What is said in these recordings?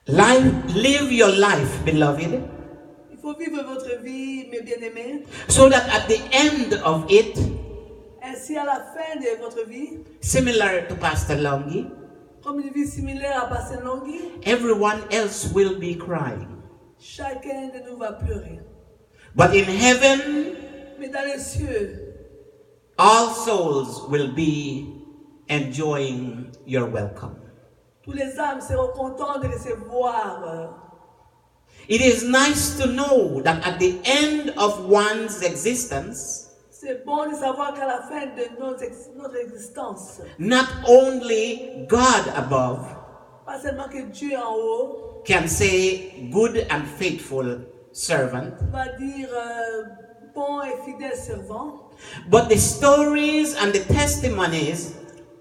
Live your life, beloved. Il faut vivre votre vie, mes bien-aimés. So that at the end of it, ainsi à la fin de votre vie, similar to Pastor Longi, comme une vie similaire à Pasteur Longi, everyone else will be crying. Chacun de nous va pleurer. But in heaven, mais dans les cieux, all souls will be enjoying your welcome. Tous les âmes seront contents de recevoir. It is nice to know that at the end of one's existence, c'est bon de savoir qu'à la fin de notre existence, not only God above pas seulement que Dieu en haut can say good and faithful servant, va dire bon et fidèle servant, but the stories and the testimonies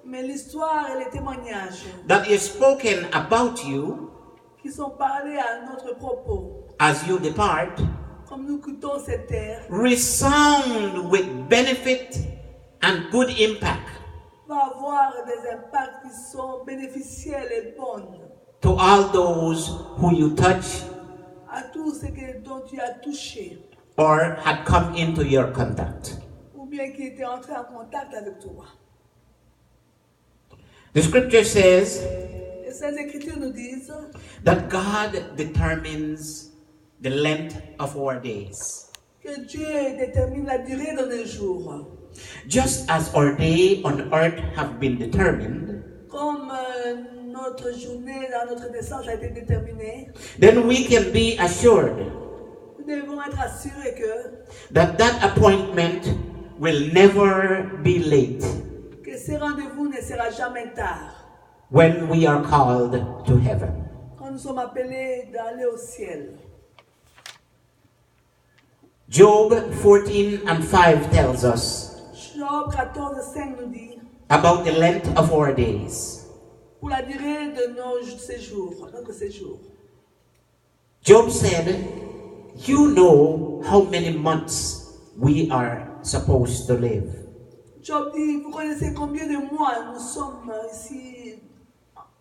mais l'histoire et les témoignages that is spoken about you qui sont parlés à notre propos as you depart comme nous quittons cette terre resound with benefit and good impact va avoir des impacts qui sont bénéficiels et bons to all those who you touch à tous ceux dont tu as touché or had come into your contact. Ou bien qui étaient entrés en contact avec toi. The scripture says Et ces écritures nous disent that God determines the length of our days. Que Dieu détermine la durée de nos jours. Just as our day on earth have been determined, comme notre journée dans notre naissance a été déterminée, then we can be assured nous devons être assurés that appointment will never be late que ce rendez-vous ne sera jamais tard when we are called to heaven. quand nous sommes appelés d'aller au ciel. Job 14:5 tells us Job 14:5 nous dit about the length of our days. Pour la durée de notre séjour. Job said, "You know how many months we are supposed to live." Job dit, vous connaissez combien de mois nous sommes ici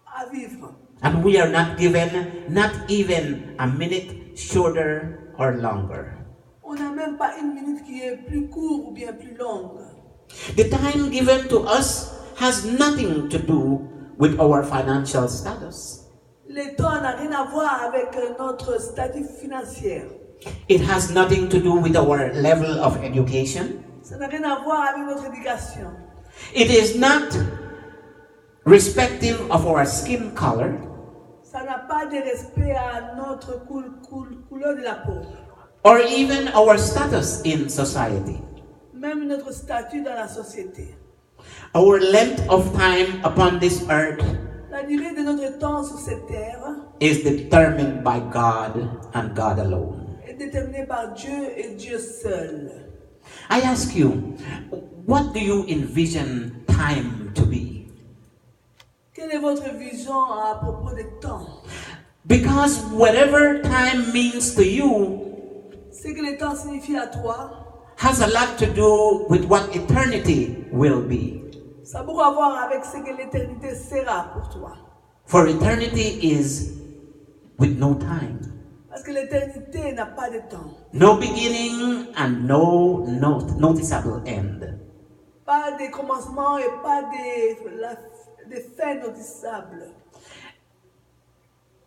à vivre. And we are not given not even a minute shorter or longer. On n'a même pas une minute qui est plus courte ou bien plus longue. The time given to us has nothing to do with our financial status. Le temps n'a rien à voir avec notre statut financier. It has nothing to do with our level of education. Ça n'a rien à voir avec notre éducation. It is not respective of our skin color. Ça n'a pas de respect à notre couleur de la peau. Or even our status in society. Même notre statut dans la société. Our length of time upon this earth La durée de notre temps sur cette terre is determined by God and God alone. est déterminée par Dieu et Dieu seul. I ask you, what do you envision time to be? Quelle est votre vision à propos du temps? Because whatever time means to you Ce que le temps signifie à toi has a lot to do with what eternity will be. ça a beaucoup à voir avec ce que l'éternité sera pour toi. For eternity is with no time. Parce que l'éternité n'a pas de temps. No beginning and no noticeable end. Pas de commencement et pas de fin noticeable.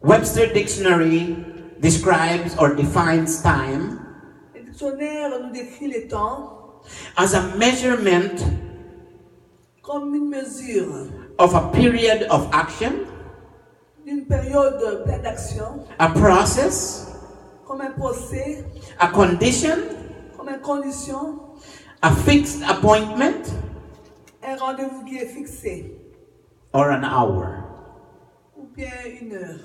Webster Dictionary describes or defines time Le dictionnaire nous décrit le temps as a measurement comme une mesure of a period of action, d'une période pleine d'action, a process, comme un procès, a condition, comme une condition, a fixed appointment, un rendez-vous qui est fixé, or an hour. ou bien une heure.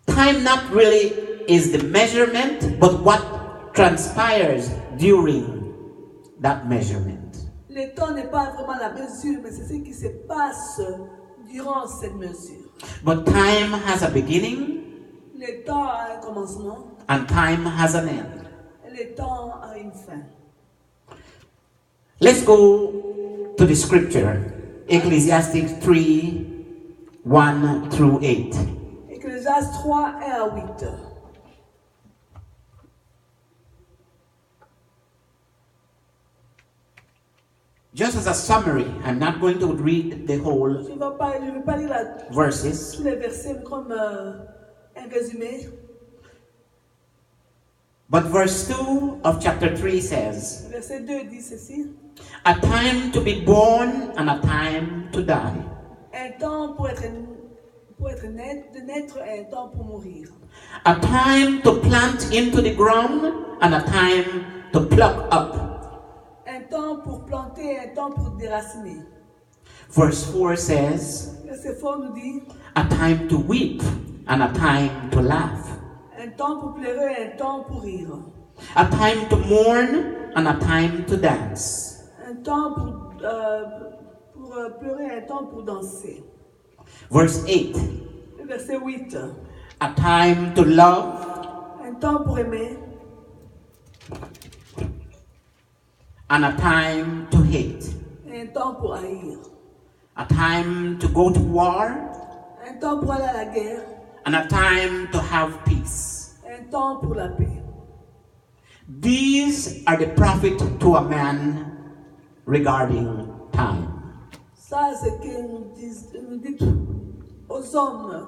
Time not really is the measurement, but what transpires during that measurement. Le temps n'est pas vraiment la mesure, mais c'est ce qui se passe durant cette mesure. But time has a beginning, Le temps a un commencement, and time has an end. et le temps a une fin. Let's go to the scripture, Ecclesiastes 3 1 through 8. Ecclésiaste 3, 1 à 8. Just as a summary, I'm not going to read the whole Je ne vais pas lire verses, tous les versets comme un résumé. but verse 2 of chapter 3 says, Verset 2 dit ceci. a time to be born and a time to die. Un temps pour être net, de naître et un temps pour mourir. A time to plant into the ground and a time to pluck up. Un temps pour planter et un temps pour déraciner. Verse 4 says, Verset 4 nous dit. a time to weep and a time to laugh. Un temps pour pleurer et un temps pour rire. A time to mourn and a time to dance. Un temps pour pleurer et un temps pour danser. Verse 8. Verset 8. A time to love. Un temps pour aimer. And a time to hate. Et un temps pour haïr. A time to go to war. Un temps pour aller à la guerre. And a time to have peace. Un temps pour la paix. These are the profit to a man regarding time. Ça, c'est ce que nous dit aux hommes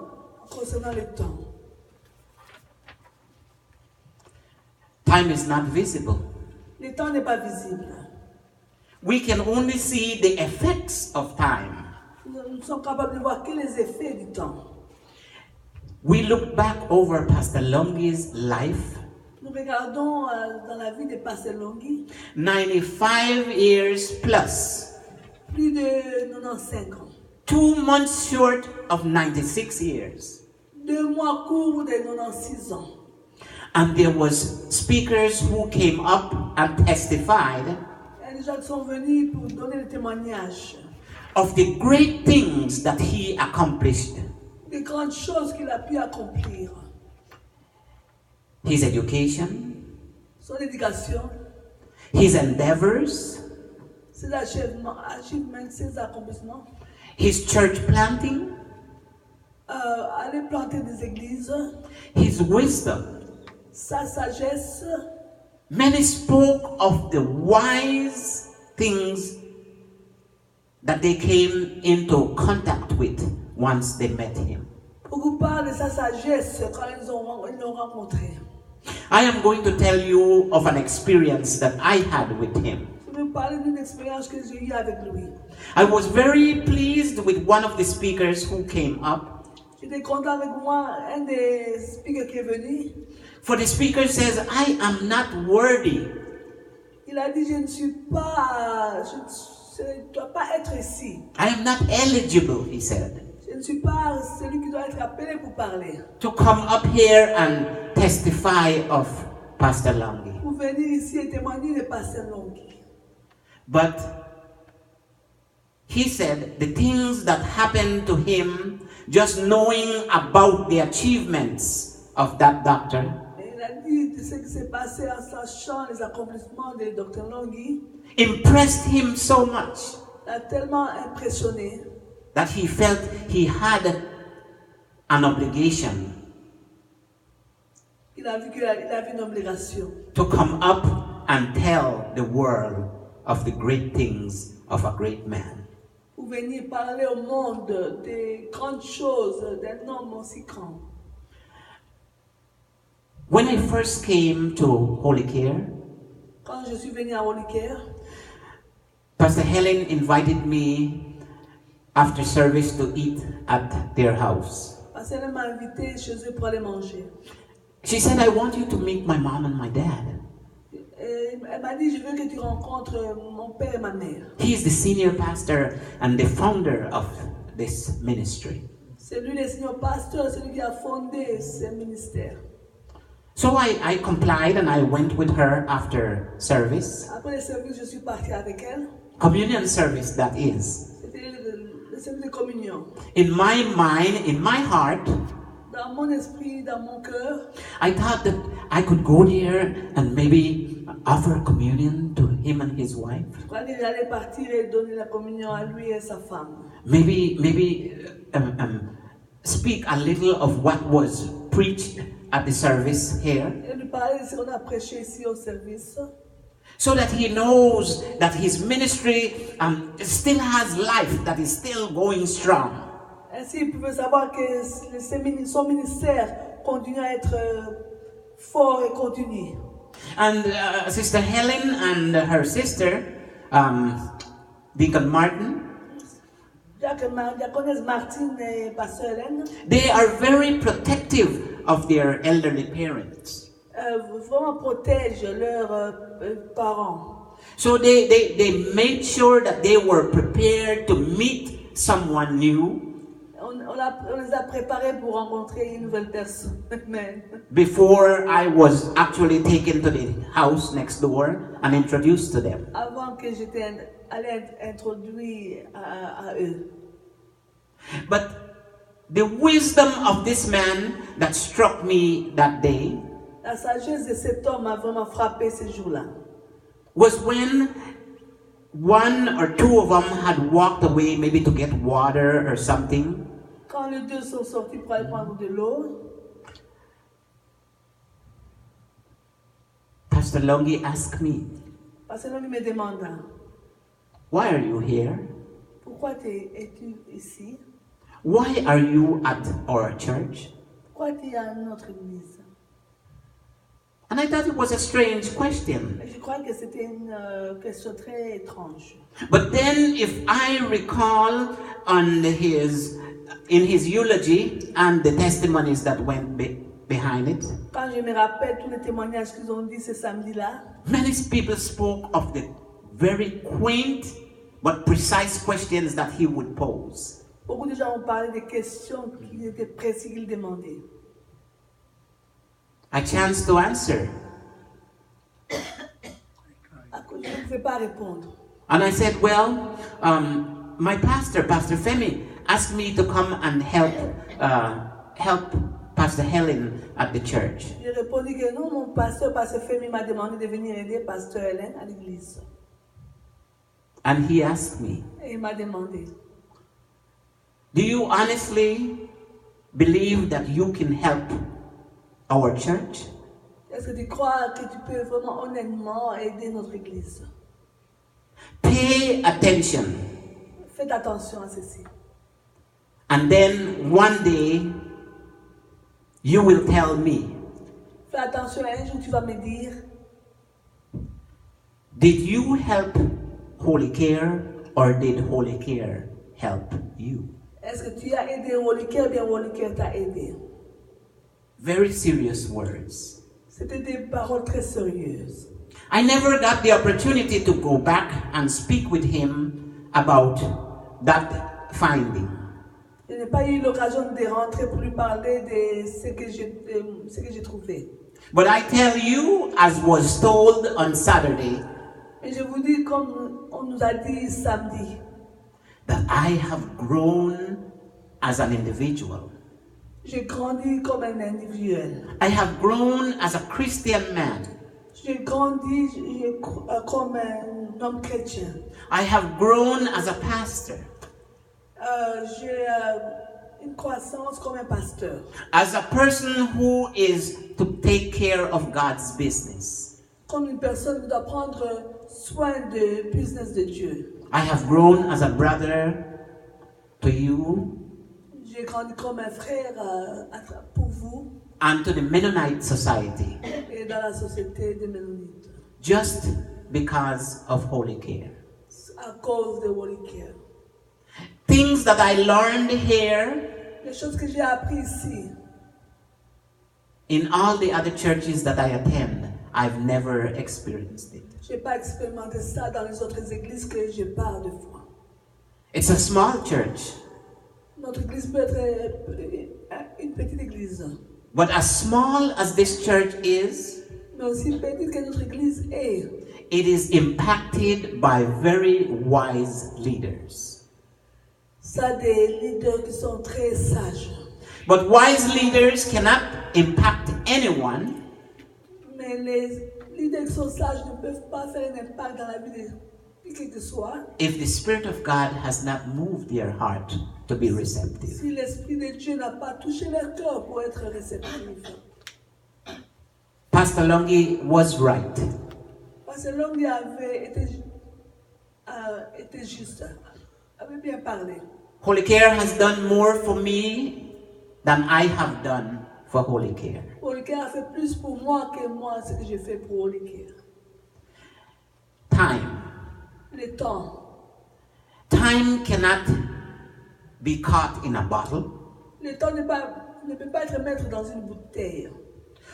concernant le temps. Time is not visible. Le temps n'est pas visible. We can only see the effects of time. Nous sommes capables de voir que les effets du temps. We look back over Pastor Longi's life. Nous regardons dans la vie de Pasteur Longhi. 95 years plus. Plus de 95 ans. 2 months short of 96 years. 2 mois courts de 96 ans. And there was speakers who came up and testified Et les gens sont venus pour donner le témoignage of the great things that he accomplished. des grandes choses qu'il a pu accomplir. His education, Son éducation, his endeavors, ses achievements, ses accomplissements. his church planting, Aller planter des églises, his wisdom. sa sagesse. Many spoke of the wise things that they came into contact with once they met him. Beaucoup parlent de sa sagesse quand ils l'ont rencontré. I am going to tell you of an experience that I had with him. Je vais vous parler d'une expérience que j'ai eue avec lui. I was very pleased with one of the speakers who came up. J'étais content avec moi, un des speakers qui est venu. For the speaker says, I am not worthy. Il a dit, je ne dois pas être ici. I am not eligible, he said, Je ne suis pas celui qui doit être appelé pour parler. to come up here and testify of Pastor Langi. Pour venir ici et témoigner de Pasteur Longhi. But he said the things that happened to him, just knowing about the achievements of that doctor, Et il a dit de ce qui s'est passé en sachant les accomplissements de Dr. Longhi. impressed him so much L'a tellement impressionné that he felt he had an obligation qu'il a vu qu'il avait une obligation to come up and tell the world of the great things of a great man. pour venir parler au monde des grandes choses d'un homme aussi grand. When I first came to wholicare, Quand je suis venu à wholicare, Pastor Helen invited me after service to eat at their house. parce qu'elle m'a invité chez eux pour aller manger. She said, I want you to meet my mom and my dad. Et elle m'a dit, je veux que tu rencontres mon père et ma mère. He is the senior pastor and the founder of this ministry. C'est lui le senior pasteur, c'est lui qui a fondé ce ministère. So I complied and I went with her after service. Après le service, je suis parti avec elle. Communion service, that is. C'était le service de communion. In my mind, in my heart, Dans mon esprit, dans mon cœur, I thought that I could go there and maybe offer communion to him and his wife. je crois qu'il allait partir et donner la communion à lui et sa femme. Maybe speak a little of what was preached at the service here, Et lui parler de ce qu'on a prêché ici au service. so that he knows that his ministry still has life, that is still going strong. Ainsi, il pouvait savoir que son ministère continue à être fort et continu. And Sister Helen and her sister, Deacon Martin, Diaconesse Martine et Pasteur Hélène, they are very protective of their elderly parents. Vraiment protègent leurs parents. So they made sure that they were prepared to meet someone new On les a préparés pour rencontrer une nouvelle personne. Amen. before I was actually taken to the house next door and introduced to them. Avant que j'étais allé introduit à eux. But the wisdom of this man that struck me that day La sagesse de cet homme m'a vraiment frappé ce jour-là. was when one or two of them had walked away, maybe to get water or something. Quand les deux sont sortis pour aller prendre de l'eau, Pastor Longi asked me, parce que l'homme me demanda, "Why are you here? pourquoi es-tu ici? Why are you at our church?" Pourquoi tu es à notre église? And I thought it was a strange question. Et je crois que c'était une question très étrange. But then, if I recall in his eulogy and the testimonies that went behind it, Quand je me rappelle tous les témoignages qu'ils ont dit ce samedi-là, many people spoke of the very quaint but precise questions that he would pose. beaucoup de gens ont parlé des questions qui étaient précises qu'ils demandaient. A chance to answer. Je ne pouvais pas répondre. And I said, well, my pastor, Pastor Femi, asked me to come and help Pastor Helen at the church. J'ai répondu que non, mon pasteur, Pasteur Femi, m'a demandé de venir aider Pasteur Hélène à l'église. And he asked me, Et il m'a demandé, do you honestly believe that you can help our church? est-ce que tu crois que tu peux vraiment honnêtement aider notre église? Pay attention. Faites attention à ceci. And then one day, you will tell me, Fais attention, un jour tu vas me dire, did you help Holy Care or did Holy Care help you? est-ce que tu as aidé wholicare ou bien wholicare t'a aidé? Very serious words. C'était des paroles très sérieuses. I never got the opportunity to go back and speak with him about that finding. Je n'ai pas eu l'occasion de rentrer pour lui parler de ce que j'ai trouvé. But I tell you, as was told on Saturday, Mais je vous dis, comme on nous a dit samedi, that I have grown as an individual. j'ai grandi comme un individuel. I have grown as a Christian man. J'ai grandi comme un homme chrétien. I have grown as a pastor. J'ai une croissance comme un pasteur. As a person who is to take care of God's business. Comme une personne qui doit prendre soin du business de Dieu. I have grown as a brother to you. J'ai grandi comme un frère pour vous And to the Mennonite society. et dans la société des Mennonites. Just because of Holy Care. À cause de wholicare. Things that I learned here, Les choses que j'ai apprises ici, in all the other churches that I attend, I've never experienced it. je n'ai pas expérimenté ça dans les autres églises que je pars de fois. It's a small church, Notre église peut être une petite église. but as small as this church is, Mais aussi petite que notre église est, it is impacted by very wise leaders. ça a des leaders qui sont très sages. But wise leaders cannot impact anyone Mais les leaders qui sont sages ne peuvent pas faire un impact dans la vie de qui que ce soit if the Spirit of God has not moved their heart to be receptive. Si l'Esprit de Dieu n'a pas touché leur cœur pour être réceptif. Pastor Longi was right. Parce que l'homme avait été juste, avait bien parlé. wholicare has done more for me than I have done for wholicare. wholicare a fait plus pour moi que moi ce que j'ai fait pour wholicare. Time. Le temps. Time cannot be caught in a bottle. Le temps ne peut pas être mis dans une bouteille.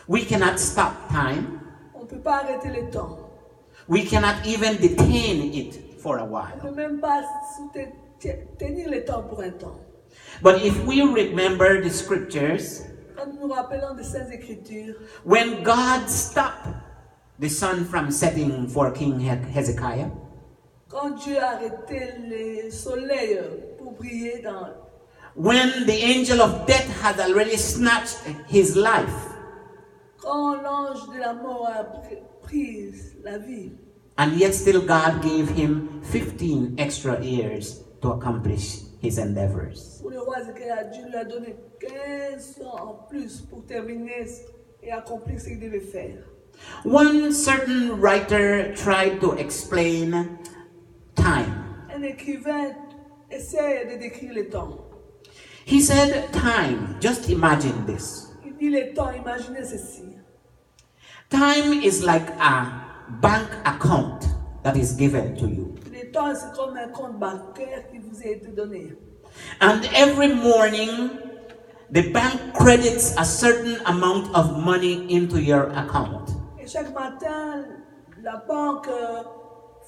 We cannot stop time. On ne peut pas arrêter le temps. We cannot even detain it for a On ne while. peut même pas tenir le temps pour un temps. But if we remember the scriptures, Quand nous nous rappelons des Saintes Écritures, when God stopped the sun from setting for King Hezekiah, quand Dieu a arrêté le soleil pour briller when the angel of death had already snatched his life, quand l'ange de la mort a pris la vie, and yet still God gave him 15 extra years to accomplish his endeavors. pour le roi Ézéchiel, Dieu lui a donné 15 ans en plus pour terminer et accomplir ce qu'il devait faire. One certain writer tried to explain time. Un écrivain essaie de décrire le temps. He said, time, just imagine this. Il dit le temps, imaginez ceci. Time is like a bank account that is given to you. Le temps, c'est comme un compte bancaire qui vous a été donné. And every morning, the bank credits a certain amount of money into your account. Et chaque matin, la banque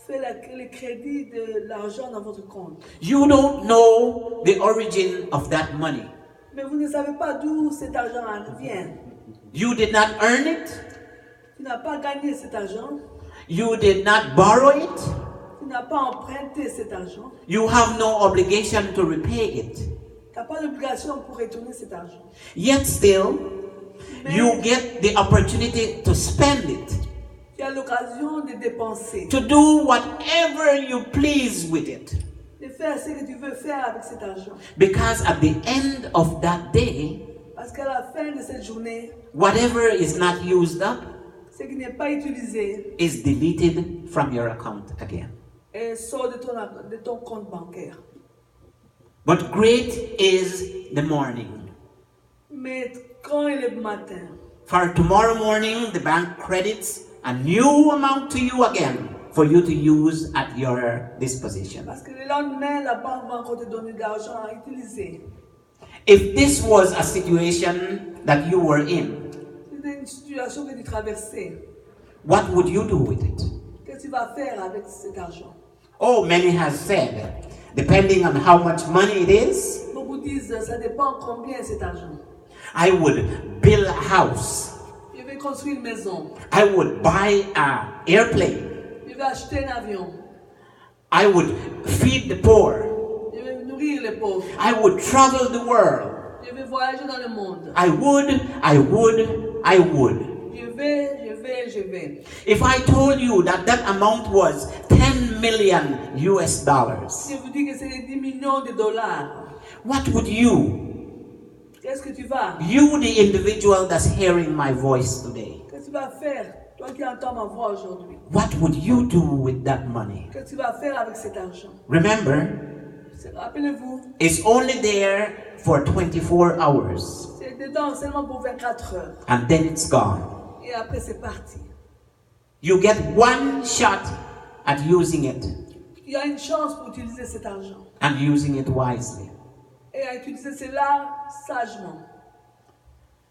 fait le crédit de l'argent dans votre compte. You don't know the origin of that money. Mais vous ne savez pas d'où cet argent vient. You did not earn it. Tu n'as pas gagné cet argent. You did not borrow it. Tu n'as pas emprunté cet argent. You have no obligation to repay it. Tu n'as pas d'obligation pour retourner cet argent. Yet still, Mais you get the opportunity to spend it, tu as l'occasion de dépenser, to do whatever you please with it. de faire ce que tu veux faire avec cet argent. Because at the end of that day, Parce qu'à la fin de cette journée, whatever is not used up ce qui n'est pas utilisé is deleted from your account again. sort de ton compte bancaire. But great is the morning. Mais quand il est matin, For tomorrow morning, the bank credits a new amount to you again for you to use at your disposition. parce que le lendemain, la banque va encore te donner de l'argent à utiliser. If this was a situation that you were in, C'est une situation que tu traversais. what would you do with it? Qu'est-ce que tu vas faire avec cet argent? Oh, many have said, depending on how much money it is, Beaucoup disent, ça dépend combien cet argent. I would build a house. Je vais construire une maison. I would buy an airplane. Je vais acheter un avion. I would feed the poor. Je vais nourrir les pauvres. I would travel the world. Je vais voyager dans le monde. I would. Je vais. If I told you that that amount was 10 million US dollars, Si je vous dis que c'est 10 millions de dollars, what would you, qu'est-ce que tu vas? the individual that's hearing my voice today, Qu'est-ce que tu vas faire? Toi qui entends ma voix aujourd'hui. what would you do with that money? Qu'est-ce que tu vas faire avec cet argent? Remember, Rappelez-vous, it's only there for 24 hours c'est dedans seulement pour 24 heures. and then it's gone. Et après, c'est parti. You get one shot at using it Il y a une chance pour utiliser cet argent. and using it wisely. Et à utiliser cela sagement.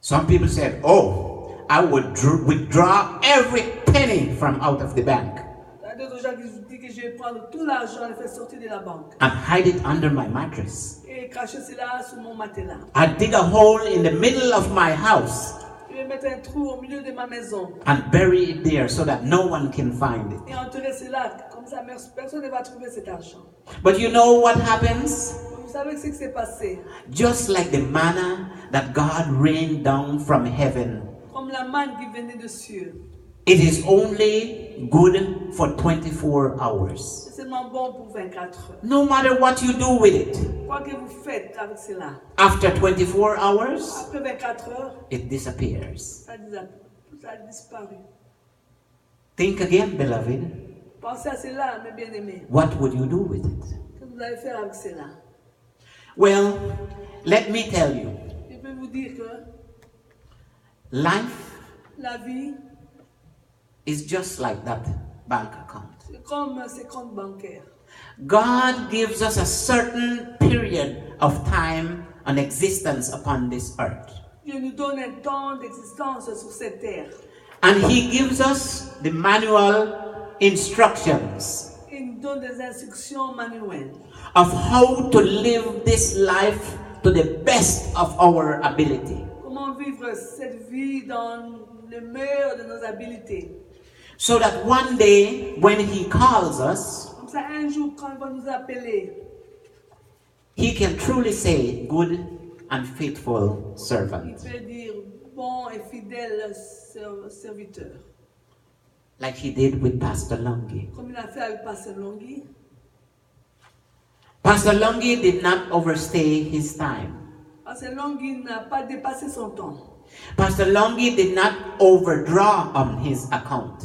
Some people said, oh, I would withdraw every penny from out of the bank Il y a d'autres gens qui disent que je vais prendre tout l'argent et le faire sortir de la banque. and hide it under my mattress. Et cacher cela sous mon matelas. I'd dig a hole in the middle of my house Je vais mettre un trou au milieu de ma maison. and bury it there so that no one can find it. Et enterrer cela. Comme ça, personne ne va trouver cet argent. But you know what happens? Vous savez ce qui s'est passé? Just like the manna that God rained down from heaven, Comme la manne qui venait des cieux. It is only good for 24 hours. C'est seulement bon pour 24 heures. No matter what you do with it, Quoi que vous faites avec cela, after 24 hours, après 24 heures, it disappears. ça a disparu. Think again, beloved. Pensez à cela, mes bien-aimés. What would you do with it? Qu'est-ce que vous allez faire avec cela? Well, let me tell you, Je peux vous dire que life la vie, is just like that bank account. c'est comme ces comptes bancaires. God gives us a certain period of time and existence upon this earth. Dieu nous donne un temps d'existence sur cette terre. And He gives us the manual instructions Il nous donne des instructions manuelles of how to live this life to the best of our ability. comment vivre cette vie dans le meilleur de nos habiletés. So that one day, when He calls us, Comme ça, un jour, quand il va nous appeler, He can truly say, good and faithful il servant. peut dire bon et fidèle serviteur. Like He did with Pastor Lungi. Comme il a fait avec Pasteur Longhi. Pastor Lungi did not overstay his time. Pasteur Longhi n'a pas dépassé son temps. Pastor Lungi did not overdraw on his account.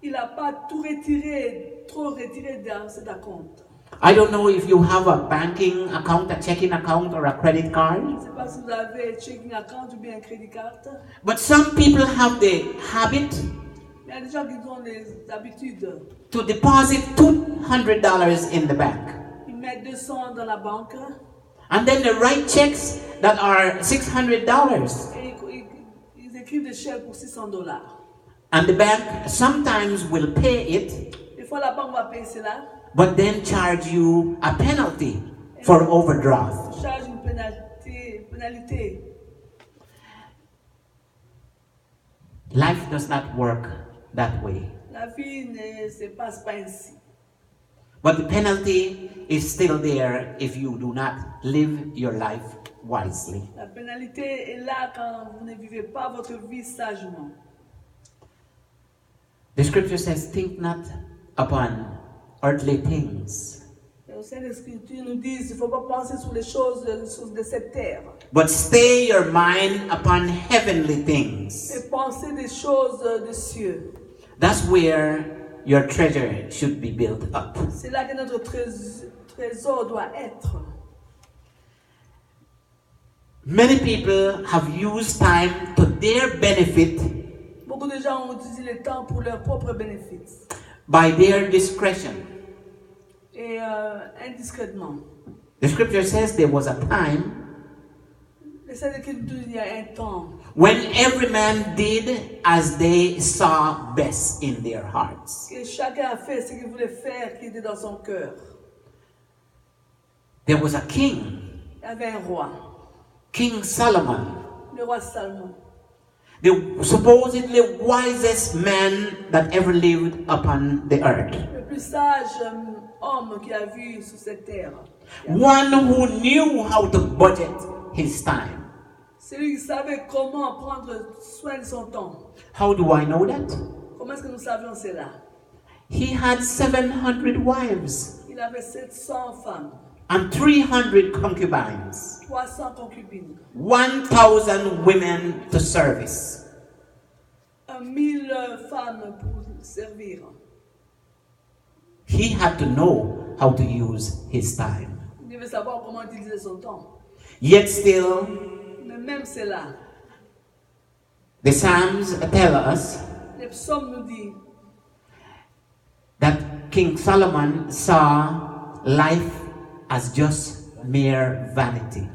Il n'a pas tout retiré, trop retiré dans cet compte. I don't know if you have a banking account, a checking account, or a credit card. Je ne sais pas si vous avez un checking account ou bien un crédit carte. But some people have the habit Il y a des gens qui ont des habitudes. to deposit $200 in the bank. Ils mettent 200 dans la banque And then they write checks that are $600. et ils écrivent des chèques pour $600. And the bank sometimes will pay it, Des fois, la banque va payer cela. but then charge you a penalty for overdraft. On charge une pénalité. Life does not work that way. La vie ne se passe pas ainsi. But the penalty is still there if you do not live your life wisely. La pénalité est là quand vous ne vivez pas votre vie sagement. The scripture says, think not upon earthly things, Au sein des Écritures nous disent, il ne faut pas penser sur les choses de cette terre, but stay your mind upon heavenly things. mais penser des choses des cieux. That's where your treasure should be built up. C'est là que notre trésor doit être. Many people have used time to their benefit Beaucoup de gens ont utilisé le temps pour leur propre bénéfice by their discretion. et indiscrètement. The scripture says there was a time Et c'est qu'il y a un temps when every man did as they saw best in their hearts. que chacun a fait ce qu'il voulait faire, qui était dans son cœur. There was a king, Il y avait un roi, King Solomon, le roi Salomon, the supposedly wisest man that ever lived upon the earth. le plus sage homme qui a vu sur cette terre. One who knew how to budget his time. Celui qui savait comment prendre soin de son temps. How do I know that? Comment est-ce que nous savions cela? He had 700 wives Il avait 700 femmes, and 300 concubines, 300 concubines, 1,000 women to service. 1000 femmes pour servir. He had to know how to use his time. Il devait savoir comment utiliser son temps. Yet still, Mais même cela, the Psalms tell us les psaumes nous disent that King Solomon saw life as just mere vanity.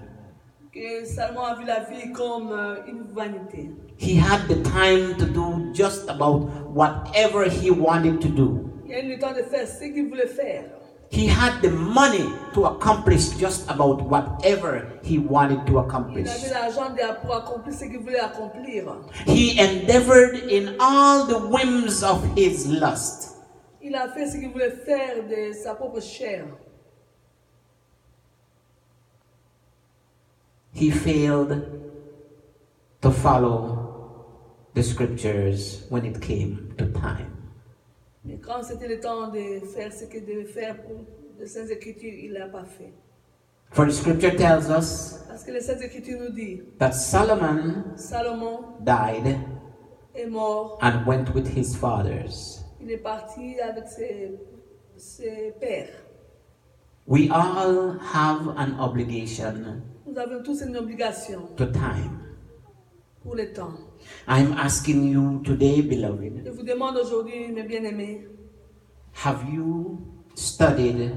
que Salomon a vu la vie comme une vanité. He had the time to do just about whatever he wanted to do. Il a eu le temps de faire ce qu'il voulait faire. He had the money to accomplish just about whatever he wanted to Il accomplish. avait l'argent pour accomplir ce qu'il voulait accomplir. He endeavored in all the whims of his lust. Il a fait ce qu'il voulait faire de sa propre chair. He failed to follow the scriptures when it came to time. Mais quand c'était le temps de faire ce qu'il devait faire pour les Saintes Écritures, il ne l'a pas fait. For the scripture tells us Parce que les Saintes Écritures nous disent, that Solomon Salomon died est mort, and went with his fathers. il est parti avec ses pères. We all have an obligation Nous avons tous une obligation to time. pour le temps. I'm asking you today, beloved, Je vous demande aujourd'hui, mes bien-aimés, have you studied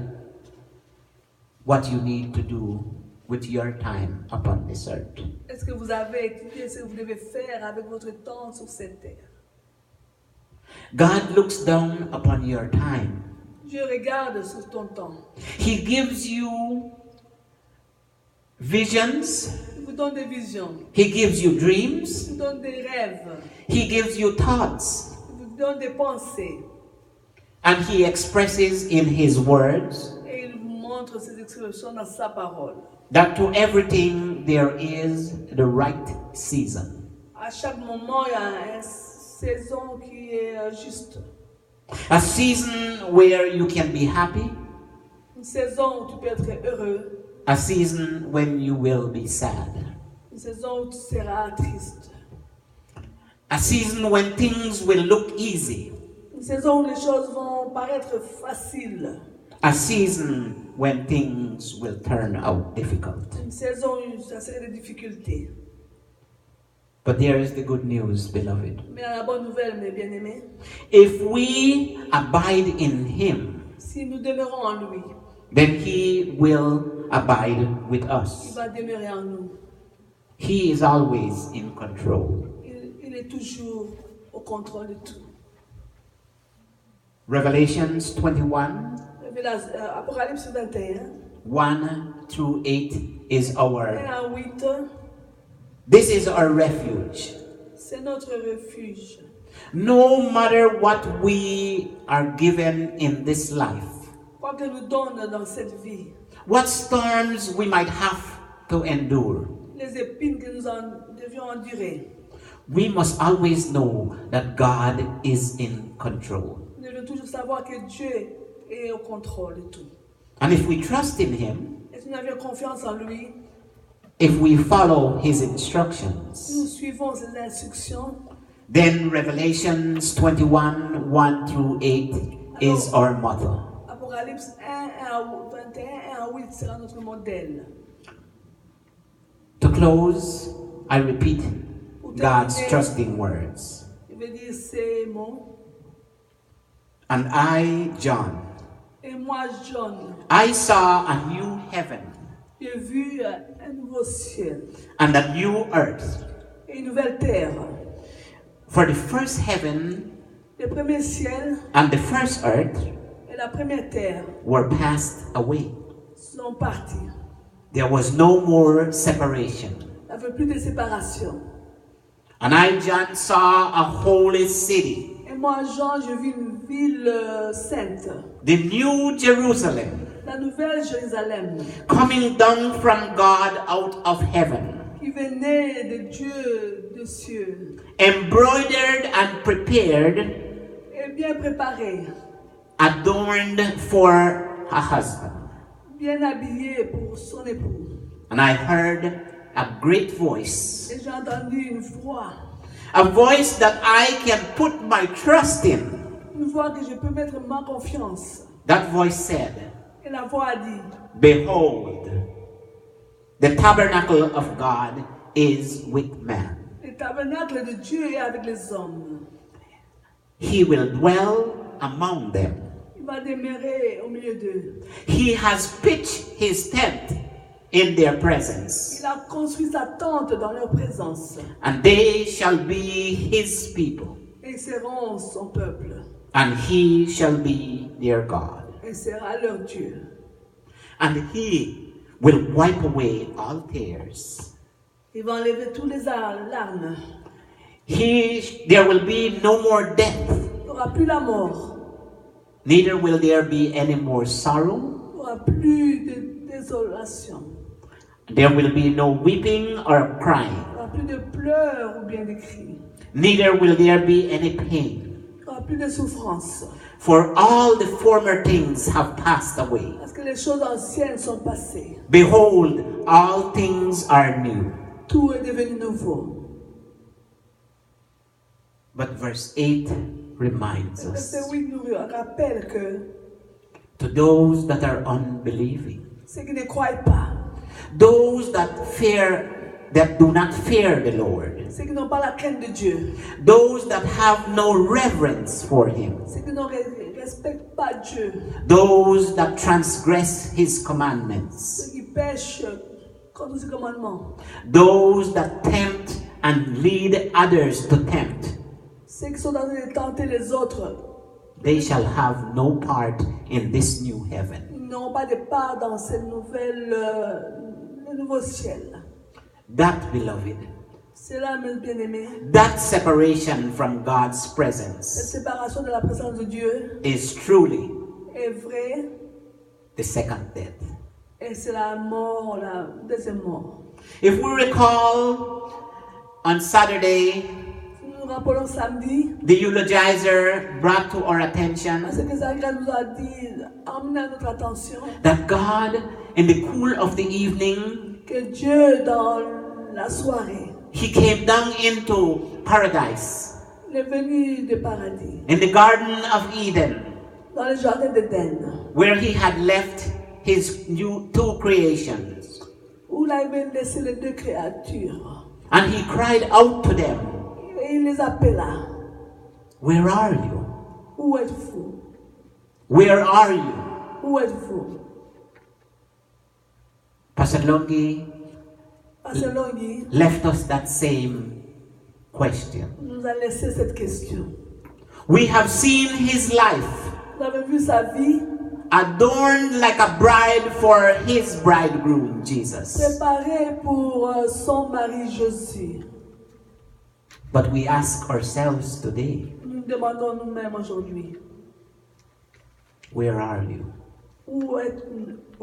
what you need to do with your time upon this earth? est-ce que vous avez étudié ce que vous devez faire avec votre temps sur cette terre? God looks down upon your time. Dieu regarde sur ton temps. He gives you visions. Il vous donne des visions. He gives you Il dreams. vous donne des rêves. He gives you thoughts. Il vous donne des pensées. And He expresses in His words Et il vous montre ses expressions dans sa parole. that to everything there is the right season. À chaque moment, il y a une saison qui est juste. A season where you can be happy. Une saison où tu peux être heureux. A season when you will be sad. Une saison où tu seras triste. A season when things will look easy. Une saison où les choses vont paraître faciles. A season when things will turn out difficult. Une saison où ça serait des difficultés. But there is the good news, beloved. Mais la bonne nouvelle, mes bien-aimés, If we abide in Him, si nous demeurons en lui, then He will abide with il us. va demeurer en nous. He is always in control. Il est toujours au contrôle de tout. Revelations 21, Apocalypse 21, 1 through 8 is 1 our, à 8, this is our refuge. c'est notre refuge. No matter what we are given in this life, Quoi que nous donne dans cette vie, what storms we might have to endure, les épines que nous devions endurer, we must always know that God is in control. nous devons toujours savoir que Dieu est au contrôle de tout. And if we trust in Him, Et si nous avions confiance en lui, if we follow His si nous instructions, suivons ses instructions, then Revelations 21, 1 through 8 is our motto. Apocalypse 1 à 21, 1 à 8 sera notre modèle. To close, I repeat Pour God's terminer, trusting words. je vais dire ces mots. And I, John, Et moi, John, I saw a new heaven j'ai vu un nouveau ciel and a new earth. et une nouvelle terre. For the first heaven Le premier ciel and the first earth et la première terre were passed away. sont partis. There was no more separation. Il n'y avait plus de séparation. And I, John, saw a holy city, Et moi, Jean, j'ai vu une ville sainte, the new Jerusalem, la nouvelle Jérusalem, coming down from God out of heaven, qui venait de Dieu des cieux, embroidered and prepared, et bien préparée, adorned for a husband. bien habillée pour son époux. And I heard a great voice, Et j'ai entendu une voix a voice that I can put my trust in. que je peux mettre ma confiance. That voice said, Et la voix a dit, behold, the tabernacle of God is with man. le tabernacle de Dieu est avec les hommes. He will dwell among them. Il va demeurer au milieu d'eux. He has pitched his tent in their presence, Il a construit sa tente dans leur présence. and they shall be his people, Et ils seront son peuple. and he shall be their God. Et sera leur Dieu. And he will wipe away all tears. Il va enlever tous les larmes. There will be no more death, Il n'y aura plus la mort. neither will there be any more sorrow. Il n'y aura plus de désolation. There will be no weeping or crying. Il n'y aura plus de pleurs ou bien de cris. neither will there be any pain. Il n'y aura plus de souffrance. For all the former things have passed away. Parce que les choses anciennes sont passées. Behold, all things are new. Tout est devenu nouveau. But verse 8 reminds Le verset us, 8 nous rappelle que to those that are unbelieving, ceux qui ne croient pas, those that do not fear the Lord, ceux qui n'ont pas la crainte de Dieu, those that have no reverence for Him, ceux qui ne respectent pas Dieu, those that transgress His commandments, ceux qui pêchent contre ses commandements, those that tempt and lead others to tempt, ceux qui sont en train de tenter les autres, they shall have no part in this new heaven. ils n'auront pas de part dans cette nouvelle, le nouveau ciel. That, beloved, C'est là, mes bien-aimés, that separation from God's cette presence séparation de la présence de Dieu is truly est vraie the second death. et c'est la mort, la deuxième mort. If we recall, on Saturday, Si nous nous rappelons samedi, the eulogizer brought to our attention parce que Zachary nous a dit, amené à notre attention, that God, in the cool of the evening, que Dieu, dans la soirée, He came down into paradise, il est venu du paradis, in the Garden of Eden, dans le jardin d'Éden, where He had left His two creations. où il avait laissé les deux créatures. And He cried out to them, Et il les appela. "Where are you? Où êtes-vous? Where are you?" Où êtes-vous? Pastor Longi Pasteur Longhi left us that same question. nous a laissé cette question. We have seen His life Vous avez vu sa vie adorned like a bride for His bridegroom, Jesus. préparée pour son mari Jésus. But we ask ourselves today, Nous nous demandons nous-mêmes aujourd'hui, where are you? où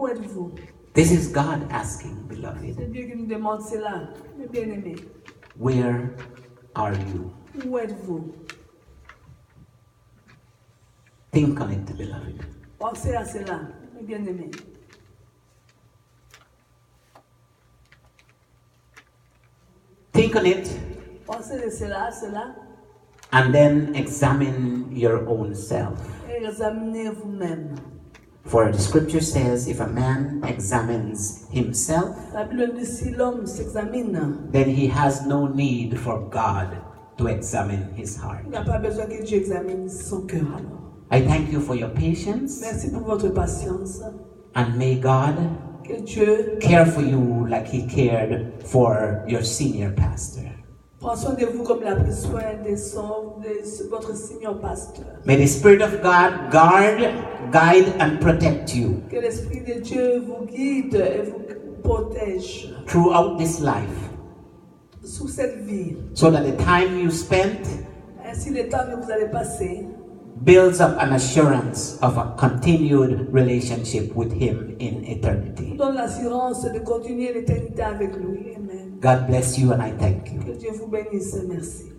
êtes-vous? This is God asking, beloved. C'est Dieu qui nous demande cela, mes bien-aimés. Where are you? Où êtes-vous? Think on it, beloved. Pensez à cela, mes bien-aimés. Think on it Pensez de cela, and then examine your own self. et examinez vous-même. For the scripture says, if a man examines himself, La Bible dit si l'homme s'examine, then he has no need for God to examine his heart. il n'a pas besoin que Dieu examine son cœur alors. I thank you for your patience, Merci pour votre patience. and may God Que Dieu care for you like He cared for your senior pastor. prend soin de vous comme il a pris soin de votre senior pasteur. May the Spirit of God guide and protect you Que l'Esprit de Dieu vous guide et vous protège throughout this life, sous cette vie. so that the time you spent Ainsi, le temps que vous allez passer builds up an assurance of a continued relationship with Him in eternity. vous donne l'assurance de continuer l'éternité avec lui. Amen. God bless you, and I thank you. Que Dieu vous bénisse. Merci.